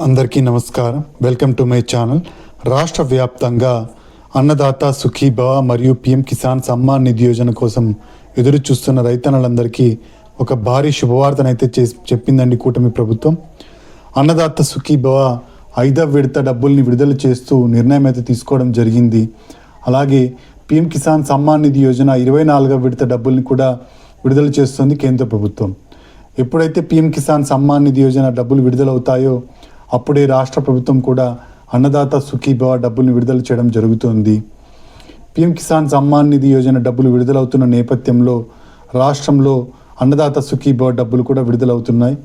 అందరికీ నమస్కారం. Welcome to my channel. రాష్ట్ర వ్యాప్తంగా అన్నదాత సుఖీభవ మరియు పిఎం కిసాన్ సమ్మాన్ నిధి యోజన కోసం ఎదురు చూస్తున్న రైతన్నలందరికీ ఒక భారీ శుభవార్తనైతే చెప్పిందండి కూటమి ప్రభుత్వం. అన్నదాత సుఖీభవ 5వ విడత డబ్బుల్ని విడుదల చేస్తూ నిర్ణయం అయితే తీసుకోవడం జరిగింది. అలాగే పిఎం కిసాన్ సమ్మాన్ నిధి యోజన 24వ విడత డబ్బుల్ని కూడా విడుదల చేస్తుంది కేంద్ర ప్రభుత్వం. ఎప్పుడైతే పిఎం కిసాన్ సమ్మాన్ నిధి యోజన డబ్బులు విడుదలవుతాయో అప్పుడే రాష్ట్ర ప్రభుత్వం కూడా అన్నదాత సుఖీభవ డబ్బుల్ని విడుదల చేయడం జరుగుతుంది. పిఎం కిసాన్ సమ్మాన్ నిధి యోజన డబ్బులు విడుదలవుతున్న నేపథ్యంలో రాష్ట్రంలో అన్నదాత సుఖీభవ డబ్బులు కూడా విడుదలవుతున్నాయి.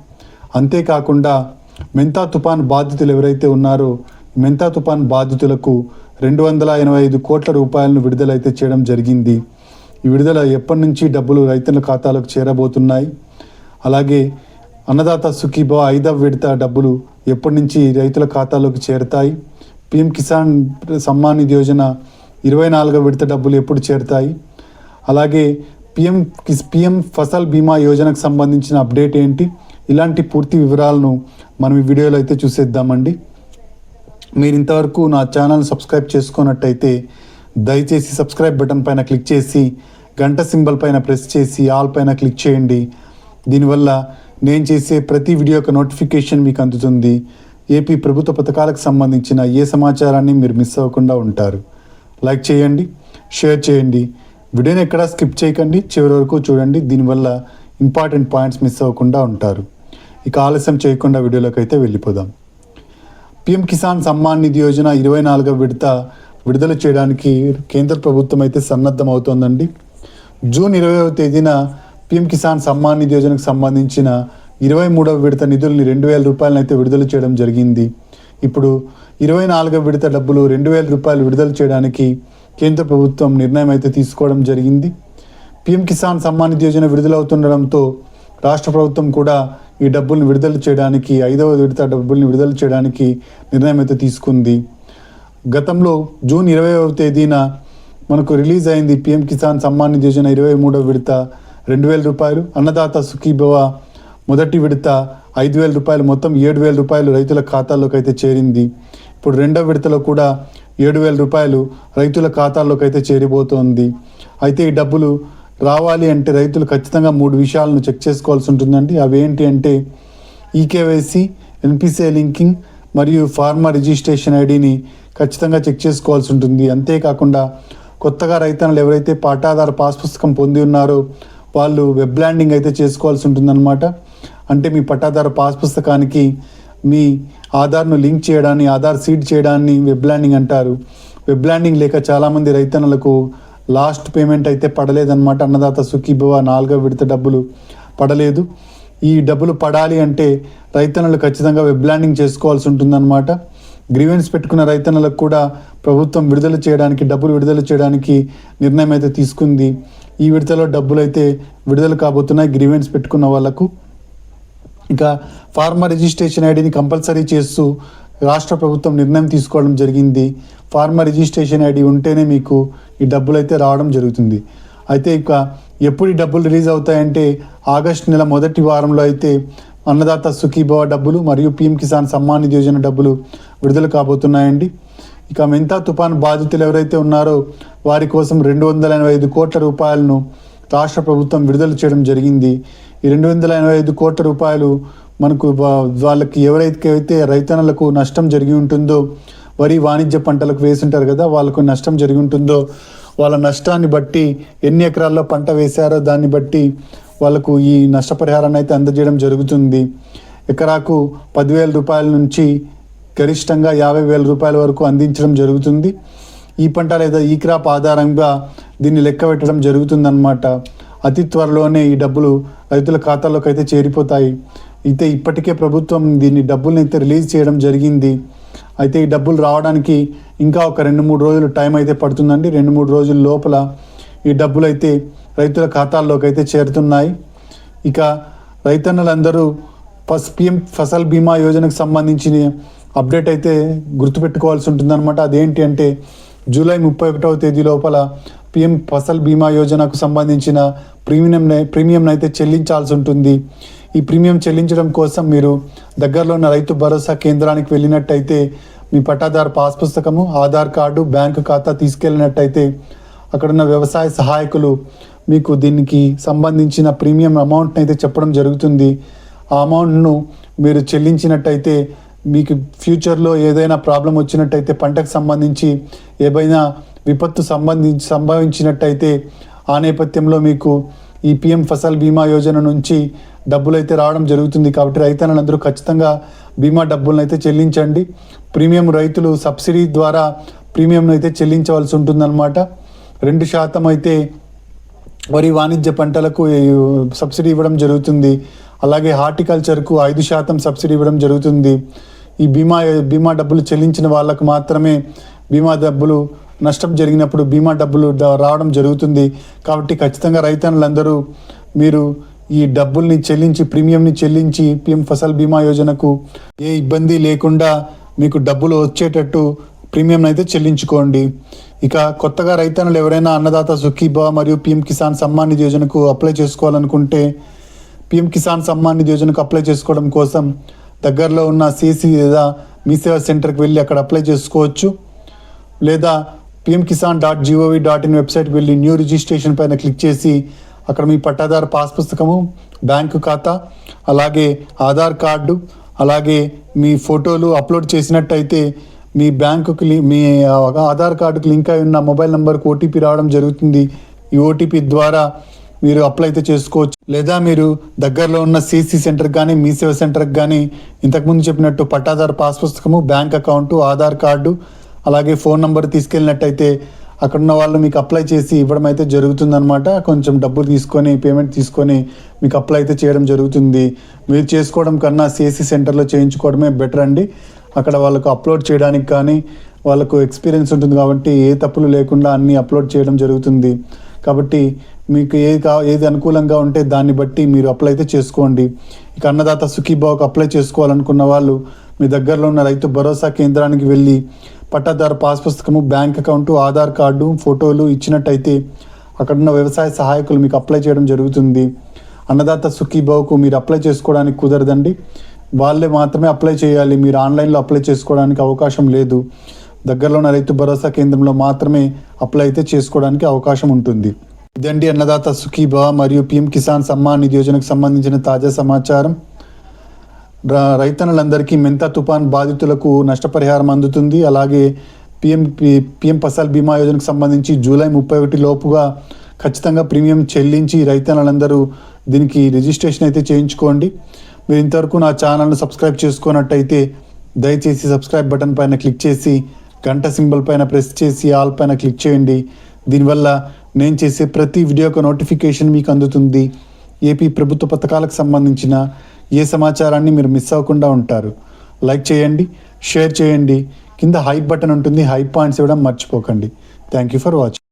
అంతేకాకుండా మెంతా తుఫాన్ బాధితులు ఎవరైతే ఉన్నారో మెంతా తుఫాన్ బాధితులకు 285 కోట్ల రూపాయలను విడుదలైతే చేయడం జరిగింది. ఈ విడుదల ఎప్పటి నుంచి డబ్బులు రైతుల ఖాతాలకు చేరబోతున్నాయి. అలాగే అన్నదాత సుఖీభవ 5వ విడత డబ్బులు ఎప్పటి నుంచి రైతుల ఖాతాలోకి చేరుతాయి, పిఎం కిసాన్ సమ్మాన్ నిధి యోజన 24వ విడత డబ్బులు ఎప్పుడు చేరుతాయి, అలాగే పిఎం ఫసల్ బీమా యోజనకు సంబంధించిన అప్డేట్ ఏంటి, ఇలాంటి పూర్తి వివరాలను మనం ఈ వీడియోలో అయితే చూసేద్దామండి. మీరు ఇంతవరకు నా ఛానల్ సబ్స్క్రైబ్ చేసుకున్నట్టయితే దయచేసి సబ్స్క్రైబ్ బటన్ పైన క్లిక్ చేసి గంట సింబల్ పైన ప్రెస్ చేసి ఆల్ పైన క్లిక్ చేయండి. దీనివల్ల నేను చేసే ప్రతి వీడియో యొక్క నోటిఫికేషన్ మీకు అందుతుంది. ఏపీ ప్రభుత్వ పథకాలకు సంబంధించిన ఏ సమాచారాన్ని మీరు మిస్ అవ్వకుండా ఉంటారు. లైక్ చేయండి, షేర్ చేయండి, వీడియోని ఎక్కడా స్కిప్ చేయకండి, చివరి వరకు చూడండి. దీనివల్ల ఇంపార్టెంట్ పాయింట్స్ మిస్ అవ్వకుండా ఉంటారు. ఇక ఆలస్యం చేయకుండా వీడియోలోకి అయితే వెళ్ళిపోదాం. పిఎం కిసాన్ సమ్మాన్ నిధి యోజన 24వ విడత విడుదల చేయడానికి కేంద్ర ప్రభుత్వం అయితే సన్నద్ధం అవుతోందండి. జూన్ 20వ తేదీన పిఎం కిసాన్ సమ్మాన్ నిధి యోజనకు సంబంధించిన 23వ విడత నిధుల్ని 2,000 రూపాయలను అయితే విడుదల చేయడం జరిగింది. ఇప్పుడు 24వ విడత డబ్బులు 2,000 రూపాయలు విడుదల చేయడానికి కేంద్ర ప్రభుత్వం నిర్ణయం అయితే తీసుకోవడం జరిగింది. పిఎం కిసాన్ సమ్మాన్ నిధి యోజన విడుదలవుతుండడంతో రాష్ట్ర ప్రభుత్వం కూడా ఈ డబ్బుల్ని విడుదల చేయడానికి 5వ విడత డబ్బుల్ని విడుదల చేయడానికి నిర్ణయం అయితే తీసుకుంది. గతంలో జూన్ 20వ తేదీన మనకు రిలీజ్ అయింది పిఎం కిసాన్ సమ్మాన్ నిధి యోజన 23వ విడత 2,000 రూపాయలు, అన్నదాత సుఖీభవ మొదటి విడత 5,000 రూపాయలు, మొత్తం 7,000 రూపాయలు రైతుల ఖాతాల్లోకి అయితే చేరింది. ఇప్పుడు 2వ విడతలో కూడా 7,000 రూపాయలు రైతుల ఖాతాల్లోకి అయితే చేరిపోతుంది. అయితే ఈ డబ్బులు రావాలి అంటే రైతులు ఖచ్చితంగా 3 విషయాలను చెక్ చేసుకోవాల్సి ఉంటుందండి. అవి ఏంటి అంటే ఈకేవైసీ, ఎన్పిసిఐ లింకింగ్ మరియు ఫార్మర్ రిజిస్ట్రేషన్ ఐడిని ఖచ్చితంగా చెక్ చేసుకోవాల్సి ఉంటుంది. అంతేకాకుండా కొత్తగా రైతన్నలు ఎవరైతే పట్టాదార పాస్ పుస్తకం పొంది ఉన్నారో వాళ్ళు వెబ్ ల్యాండింగ్ అయితే చేసుకోవాల్సి ఉంటుందన్నమాట. అంటే మీ పట్టాదార పాస్ పుస్తకానికి మీ ఆధార్ను లింక్ చేయడాన్ని, ఆధార్ సీడ్ చేయడాన్ని వెబ్ ల్యాండింగ్ అంటారు. వెబ్ ల్యాండింగ్ లేక చాలామంది రైతన్నలకు లాస్ట్ పేమెంట్ అయితే పడలేదన్నమాట. అన్నదాత సుఖీభవ 4వ విడత డబ్బులు పడలేదు. ఈ డబ్బులు పడాలి అంటే రైతన్నలు ఖచ్చితంగా వెబ్ ల్యాండింగ్ చేసుకోవాల్సి ఉంటుందన్నమాట. గ్రీవెన్స్ పెట్టుకున్న రైతన్నలకు కూడా ప్రభుత్వం డబ్బులు విడుదల చేయడానికి నిర్ణయం అయితే తీసుకుంది. ఈ విడతలో డబ్బులు అయితే విడుదల కాబోతున్నాయి గ్రీవెన్స్ పెట్టుకున్న వాళ్ళకు. ఇక ఫార్మర్ రిజిస్ట్రేషన్ ఐడిని కంపల్సరీ చేస్తూ రాష్ట్ర ప్రభుత్వం నిర్ణయం తీసుకోవడం జరిగింది. ఫార్మర్ రిజిస్ట్రేషన్ ఐడి ఉంటేనే మీకు ఈ డబ్బులు అయితే రావడం జరుగుతుంది. అయితే ఇక ఎప్పుడు ఈ డబ్బులు రిలీజ్ అవుతాయంటే ఆగస్టు నెల మొదటి వారంలో అయితే అన్నదాత సుఖీభవ డబ్బులు మరియు పిఎం కిసాన్ సమ్మాన్ నిధి యోజన డబ్బులు విడుదల కాబోతున్నాయండి. ఇక మెంతా తుఫాన్ బాధితులు ఎవరైతే ఉన్నారో వారి కోసం 285 కోట్ల రూపాయలను రాష్ట్ర ప్రభుత్వం విడుదల చేయడం జరిగింది. ఈ 285 కోట్ల రూపాయలు మనకు వాళ్ళకి ఎవరైతే రైతన్నలకు నష్టం జరిగి ఉంటుందో, వరి వాణిజ్య పంటలకు వేసింటారు కదా, వాళ్ళకు నష్టం జరిగి ఉంటుందో వాళ్ళ నష్టాన్ని బట్టి ఎన్ని ఎకరాల్లో పంట వేశారో దాన్ని బట్టి వాళ్ళకు ఈ నష్టపరిహారాన్ని అయితే అందజేయడం జరుగుతుంది. ఎకరాకు 10,000 రూపాయల నుంచి గరిష్టంగా 50,000 రూపాయల వరకు అందించడం జరుగుతుంది. ఈ పంట లేదా ఈ క్రాప్ ఆధారంగా దీన్ని లెక్క పెట్టడం జరుగుతుందన్నమాట. అతి త్వరలోనే ఈ డబ్బులు రైతుల ఖాతాల్లోకి అయితే చేరిపోతాయి. అయితే ఇప్పటికే ప్రభుత్వం డబ్బుల్ని అయితే రిలీజ్ చేయడం జరిగింది. అయితే ఈ డబ్బులు రావడానికి ఇంకా ఒక 2-3 రోజులు టైం అయితే పడుతుందండి. 2-3 రోజుల లోపల ఈ డబ్బులు అయితే రైతుల ఖాతాల్లోకి అయితే చేరుతున్నాయి. ఇక రైతన్నలందరూ పిఎం ఫసల్ బీమా యోజనకు సంబంధించిన అప్డేట్ అయితే గుర్తుపెట్టుకోవాల్సి ఉంటుందన్నమాట. అదేంటి అంటే జూలై 31వ తేదీ లోపల పిఎం ఫసల్ బీమా యోజనకు సంబంధించిన ప్రీమియం అయితే చెల్లించాల్సి ఉంటుంది. ఈ ప్రీమియం చెల్లించడం కోసం మీరు దగ్గరలో ఉన్న రైతు భరోసా కేంద్రానికి వెళ్ళినట్టయితే మీ పట్టాదారు పాస్ పుస్తకము, ఆధార్ కార్డు, బ్యాంకు ఖాతా తీసుకెళ్ళినట్టయితే అక్కడున్న వ్యవసాయ సహాయకులు మీకు దీనికి సంబంధించిన ప్రీమియం అమౌంట్ని అయితే చెప్పడం జరుగుతుంది. ఆ అమౌంట్ను మీరు చెల్లించినట్టయితే మీకు ఫ్యూచర్లో ఏదైనా ప్రాబ్లం వచ్చినట్టయితే, పంటకు సంబంధించి ఏదైనా విపత్తు సంభవించినట్టయితే ఆ నేపథ్యంలో మీకు ఈ పిఎం ఫసల్ బీమా యోజన నుంచి డబ్బులు అయితే రావడం జరుగుతుంది. కాబట్టి రైతన్నలందరూ ఖచ్చితంగా బీమా డబ్బులను అయితే చెల్లించండి. ప్రీమియం రైతులు సబ్సిడీ ద్వారా ప్రీమియంను అయితే చెల్లించవలసి ఉంటుందన్నమాట. 2% అయితే వరి వాణిజ్య పంటలకు సబ్సిడీ ఇవ్వడం జరుగుతుంది. అలాగే హార్టికల్చర్కు 5% సబ్సిడీ ఇవ్వడం జరుగుతుంది. ఈ బీమా డబ్బులు చెల్లించిన వాళ్ళకు మాత్రమే బీమా డబ్బులు, నష్టం జరిగినప్పుడు బీమా డబ్బులు రావడం జరుగుతుంది. కాబట్టి ఖచ్చితంగా రైతన్నులందరూ మీరు ఈ డబ్బుల్ని చెల్లించి, ప్రీమియంని చెల్లించి పిఎం ఫసల్ బీమా యోజనకు ఏ ఇబ్బంది లేకుండా మీకు డబ్బులు వచ్చేటట్టు ప్రీమియం అయితే చెల్లించుకోండి. ఇక కొత్తగా రైతన్నులు ఎవరైనా అన్నదాత సుఖీభవ మరియు పిఎం కిసాన్ సమ్మాన్ నిధి యోజనకు అప్లై చేసుకోవాలనుకుంటే, పిఎం కిసాన్ సమ్మాన్ నిధి యోజనకు అప్లై చేసుకోవడం కోసం దగ్గరలో ఉన్న సిసి లేదా మీ సేవా సెంటర్కి వెళ్ళి అక్కడ అప్లై చేసుకోవచ్చు. లేదా pmkisan.gov.in వెబ్సైట్కి వెళ్ళి న్యూ రిజిస్ట్రేషన్ పైన క్లిక్ చేసి అక్కడ మీ పట్టాదారు పాస్ పుస్తకము, బ్యాంకు ఖాతా, అలాగే ఆధార్ కార్డు, అలాగే మీ ఫోటోలు అప్లోడ్ చేసినట్టయితే మీ బ్యాంకుకి మీ ఆధార్ కార్డుకి లింక్ అయి ఉన్న మొబైల్ నెంబర్కి ఓటీపీ రావడం జరుగుతుంది. ఈ ఓటీపీ ద్వారా మీరు అప్లై అయితే చేసుకోవచ్చు. లేదా మీరు దగ్గరలో ఉన్న సిసి సెంటర్కి కానీ మీ సేవ సెంటర్కి కానీ ఇంతకుముందు చెప్పినట్టు పట్టాదారు పాస్ పుస్తకము, బ్యాంక్ అకౌంటు, ఆధార్ కార్డు, అలాగే ఫోన్ నెంబర్ తీసుకెళ్ళినట్టయితే అక్కడున్న వాళ్ళు మీకు అప్లై చేసి ఇవ్వడం అయితే జరుగుతుందన్నమాట. కొంచెం డబ్బులు తీసుకొని, పేమెంట్ తీసుకొని మీకు అప్లై అయితే చేయడం జరుగుతుంది. మీరు చేసుకోవడం కన్నా సిఎస్సి సెంటర్లో చేయించుకోవడమే బెటర్ అండి. అక్కడ వాళ్ళకు అప్లోడ్ చేయడానికి కానీ వాళ్ళకు ఎక్స్పీరియన్స్ ఉంటుంది కాబట్టి ఏ తప్పులు లేకుండా అన్నీ అప్లోడ్ చేయడం జరుగుతుంది. కాబట్టి మీకు ఏది అనుకూలంగా ఉంటే దాన్ని బట్టి మీరు అప్లై అయితే చేసుకోండి. ఇక అన్నదాత సుఖీభావకు అప్లై చేసుకోవాలనుకున్న వాళ్ళు మీ దగ్గరలో ఉన్న రైతు భరోసా కేంద్రానికి వెళ్ళి పట్టాదారు పాస్ పుస్తకము, బ్యాంక్ అకౌంటు, ఆధార్ కార్డు, ఫోటోలు ఇచ్చినట్టయితే అక్కడున్న వ్యవసాయ సహాయకులు మీకు అప్లై చేయడం జరుగుతుంది. అన్నదాత సుఖీభావకు మీరు అప్లై చేసుకోవడానికి కుదరదండి. వాళ్ళే మాత్రమే అప్లై చేయాలి. మీరు ఆన్లైన్లో అప్లై చేసుకోవడానికి అవకాశం లేదు. దగ్గరలో ఉన్న రైతు భరోసా కేంద్రంలో మాత్రమే అప్లై అయితే చేసుకోవడానికి అవకాశం ఉంటుంది. ఇదండి అన్నదాత సుఖీభావ మరియు పిఎం కిసాన్ సమ్మాన్ నిధి యోజనకు సంబంధించిన తాజా సమాచారం. రైతన్నులందరికీ మెంతా తుఫాన్ బాధితులకు నష్టపరిహారం అందుతుంది. అలాగే పిఎం ఫసల్ బీమా యోజనకు సంబంధించి జూలై 31 లోపుగా ఖచ్చితంగా ప్రీమియం చెల్లించి రైతన్నులందరూ దీనికి రిజిస్ట్రేషన్ అయితే చేయించుకోండి. మీరు ఇంతవరకు నా ఛానల్ను సబ్స్క్రైబ్ చేసుకున్నట్టయితే దయచేసి సబ్స్క్రైబ్ బటన్ పైన క్లిక్ చేసి గంట సింబల్ పైన ప్రెస్ చేసి ఆల్ పైన క్లిక్ చేయండి. దీనివల్ల నేను చేసే ప్రతి వీడియోకి నోటిఫికేషన్ మీకు అందుతుంది. ఏపీ ప్రభుత్వ పథకాలకు సంబంధించిన ఏ సమాచారాన్ని మీరు మిస్ అవ్వకుండా ఉంటారు. లైక్ చేయండి, షేర్ చేయండి, కింద హైప్ బటన్ ఉంటుంది, హైప్ పాయింట్స్ ఇవ్వడం మర్చిపోకండి. Thank you for watching.